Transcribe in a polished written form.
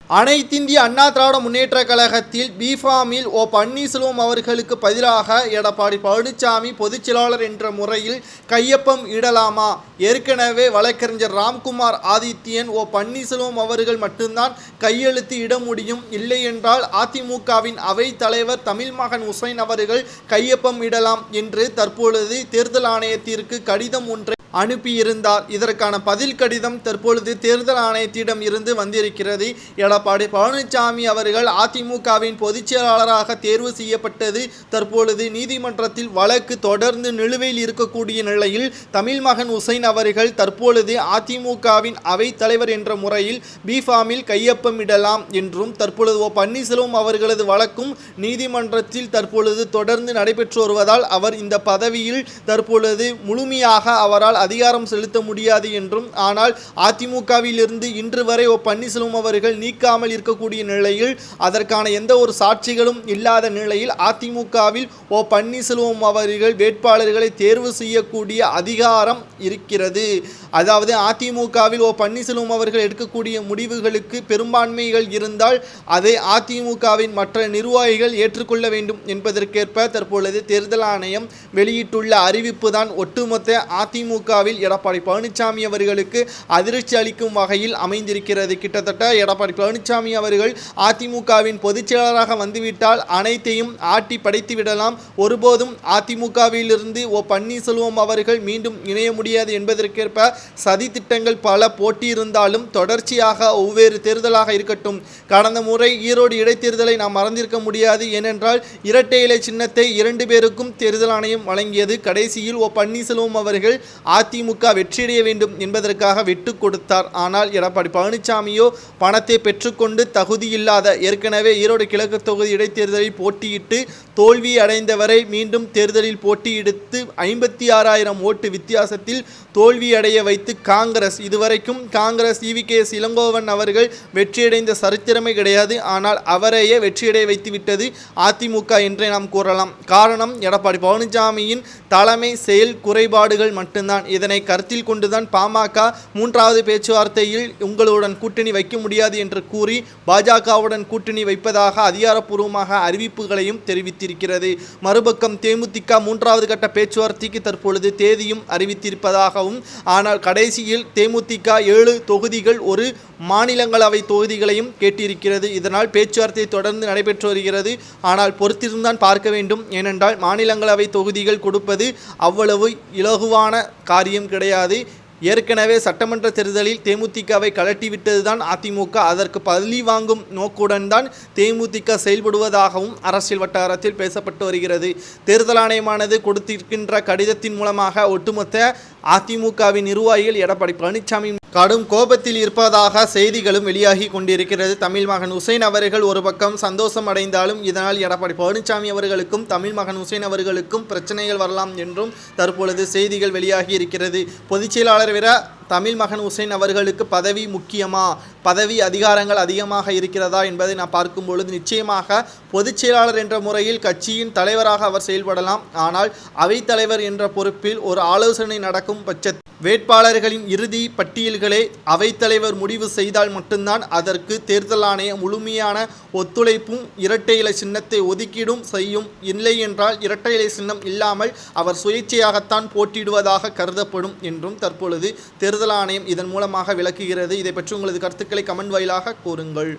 அனைத்திந்திய அண்ணா திராவிட முன்னேற்ற கழகத்தில் பிஃபார்மில் ஓ பன்னீர்செல்வம் அவர்களுக்கு பதிலாக எடப்பாடி பழனிசாமி பொதுச்செயலாளர் என்ற முறையில் கையொப்பம் இடலாமா? ஏற்கனவே வழக்கறிஞர் ராம்குமார் ஆதித்யன் ஓ பன்னீர்செல்வம் அவர்கள் மட்டும்தான் கையெழுத்து இட முடியும், இல்லை என்றால் அதிமுகவின் அவைத் தலைவர் தமிழ்மகன் உசைன் அவர்கள் கையொப்பம் இடலாம் என்று தற்பொழுது தேர்தல் ஆணையத்திற்கு கடிதம் ஒன்றை அனுப்பியிருந்தார். இதற்கான பதில் கடிதம் தற்பொழுது தேர்தல் ஆணையத்திடம் இருந்து வந்திருக்கிறது. எடப்பாடி பழனிசாமி அவர்கள் அதிமுகவின் பொதுச் செயலாளராக தேர்வு செய்யப்பட்டது தற்பொழுது நீதிமன்றத்தில் வழக்கு தொடர்ந்து நிலுவையில் இருக்கக்கூடிய நிலையில் தமிழ்மகன் உசைன் அவர்கள் தற்பொழுது அதிமுகவின் அவைத் தலைவர் என்ற முறையில் பிஃபார்மில் கையொப்பமிடலாம் என்றும் தற்பொழுது ஓ பன்னீர்செல்வம் அவர்களது வழக்கும் நீதிமன்றத்தில் தற்பொழுது தொடர்ந்து நடைபெற்று வருவதால் அவர் இந்த பதவியில் தற்பொழுது முழுமையாக அவரால் அதிகாரம் செலுத்த முடியாது என்றும், ஆனால் அதிமுகவில் இருந்து இன்று வரை ஓ பன்னீர்செல்வம் அவர்கள் நீக்காமல் இருக்கக்கூடிய நிலையில் அதற்கான எந்த ஒரு சாட்சிகளும் இல்லாத நிலையில் அதிமுகவில் ஓ பன்னீர்செல்வம் அவர்கள் வேட்பாளர்களை தேர்வு செய்யக்கூடிய அதிகாரம் இருக்கிறது. அதாவது அதிமுகவில் ஓ பன்னீர்செல்வம் அவர்கள் எடுக்கக்கூடிய முடிவுகளுக்கு பெரும்பான்மைகள் இருந்தால் அதை அதிமுகவின் மற்ற நிர்வாகிகள் ஏற்றுக்கொள்ள வேண்டும் என்பதற்கேற்ப தற்பொழுது தேர்தல் ஆணையம் வெளியிட்டுள்ள அறிவிப்பு தான் ஒட்டுமொத்த அதிமுகவில் எடப்பாடி பழனிசாமி அவர்களுக்கு அதிர்ச்சி அளிக்கும் வகையில் அமைந்திருக்கிறது. கிட்டத்தட்ட எடப்பாடி பழனிசாமி அவர்கள் அதிமுகவின் பொதுச் செயலாளராக வந்துவிட்டால் அனைத்தையும் ஆட்டி படைத்து விடலாம், ஒருபோதும் அதிமுகவிலிருந்து ஓ பன்னீர்செல்வம் அவர்கள் மீண்டும் இணைய முடியாது என்பதற்கேற்ப சதி திட்டங்கள் பல போட்டியிருந்தாலும் தொடர்ச்சியாக ஒவ்வொரு தேர்தலாக இருக்கட்டும். கடந்த முறை ஈரோடு இடைத்தேர்தலை நாம் மறந்திருக்க முடியாது. ஏனென்றால் இரட்டை இலை சின்னத்தை 2 பேருக்கும் தேர்தல் ஆணையம் வழங்கியது. கடைசியில் ஓ பன்னீர்செல்வம் அவர்கள் அதிமுக வெற்றியடைய வேண்டும் என்பதற்காக விட்டு கொடுத்தார். ஆனால் எடப்பாடி பழனிசாமியோ பணத்தை பெற்றுக்கொண்டு தகுதியில்லாத ஏற்கனவே ஈரோடு கிழக்கு தொகுதி இடைத்தேர்தலில் போட்டியிட்டு தோல்வி அடைந்தவரை மீண்டும் தேர்தலில் போட்டியிடுத்து 56,000 ஓட்டு வித்தியாசத்தில் தோல்வி அடைய வைத்து காங்கிரஸ் இதுவரைக்கும் EVKS இளங்கோவன் அவர்கள் வெற்றியடைந்த சரித்திரமே கிடையாது. ஆனால் அவரையே வெற்றியடைய வைத்து விட்டது அதிமுக என்றே நாம் கூறலாம். காரணம் எடப்பாடி பழனிசாமியின் தலைமை செயல் குறைபாடுகள் மட்டும்தான். இதனை கருத்தில் கொண்டுதான் பாமக 3வது பேச்சுவார்த்தையில் உங்களுடன் கூட்டணி வைக்க முடியாது என்று கூறி பாஜகவுடன் கூட்டணி வைப்பதாக அதிகாரப்பூர்வமாக அறிவிப்புகளையும் தெரிவித்திருக்கிறது. மறுபக்கம் தேமுதிக 3வது கட்ட பேச்சுவார்த்தைக்கு தற்பொழுது தேதியும் அறிவித்திருப்பதாகவும், ஆனால் கடைசியில் தேமுதிக 7 தொகுதிகள் ஒரு மாநிலங்களவை தொகுதிகளையும் கேட்டிருக்கிறது. இதனால் பேச்சுவார்த்தை தொடர்ந்து நடைபெற்று வருகிறது. ஆனால் பொறுத்திருந்தான் பார்க்க வேண்டும். ஏனென்றால் மாநிலங்களவை தொகுதிகள் கொடுப்பது அவ்வளவு இலகுவான காரியம் கிடையாது. ஏற்கனவே சட்டமன்ற தேர்தலில் தேமுதிகவை கலட்டிவிட்டதுதான் அதிமுக. அதற்கு பழி வாங்கும் நோக்குடன் தான் தேமுதிக செயல்படுவதாகவும் அரசியல் வட்டாரத்தில் பேசப்பட்டு வருகிறது. தேர்தல் ஆணையமானது கொடுத்திருக்கின்ற கடிதத்தின் மூலமாக ஒட்டுமொத்த அதிமுகவின் நிர்வாகிகள் எடப்பாடி பழனிசாமி கடும் கோபத்தில் இருப்பதாக செய்திகளும் வெளியாகி கொண்டிருக்கிறது. தமிழ்மகன் உசைன் அவர்கள் ஒரு பக்கம் சந்தோஷம் அடைந்தாலும் இதனால் எடப்பாடி பழனிசாமி அவர்களுக்கும் தமிழ்மகன் உசைன் அவர்களுக்கும் பிரச்சனைகள் வரலாம் என்றும் தற்பொழுது செய்திகள் வெளியாகி இருக்கிறது. பொதுச் செயலாளர் விட தமிழ்மகன் உசைன் அவர்களுக்கு பதவி முக்கியமா, பதவி அதிகாரங்கள் அதிகமாக இருக்கிறதா என்பதை நான் பார்க்கும் பொழுது நிச்சயமாக பொதுச் செயலாளர் என்ற முறையில் கட்சியின் தலைவராக அவர் செயல்படலாம். ஆனால் அவைத் தலைவர் என்ற பொறுப்பில் ஒரு ஆலோசனை நடக்கும் பட்சத்தில் வேட்பாளர்களின் இறுதி பட்டியல்களை அவைத்தலைவர் முடிவு செய்தால் மட்டும்தான் அதற்கு தேர்தல் ஆணையம் முழுமையான ஒத்துழைப்பும் இரட்டை இலை சின்னத்தை ஒதுக்கீடும் செய்யும். இல்லை என்றால் இரட்டை இலை சின்னம் இல்லாமல் அவர் சுயேட்சையாகத்தான் போட்டியிடுவதாக கருதப்படும் என்றும் தற்பொழுது தேர்தல் ஆணையம் இதன் மூலமாக விளக்குகிறது. இதை பற்றி உங்களது கருத்துக்களை கமெண்ட் வாயிலாக கூறுங்கள்.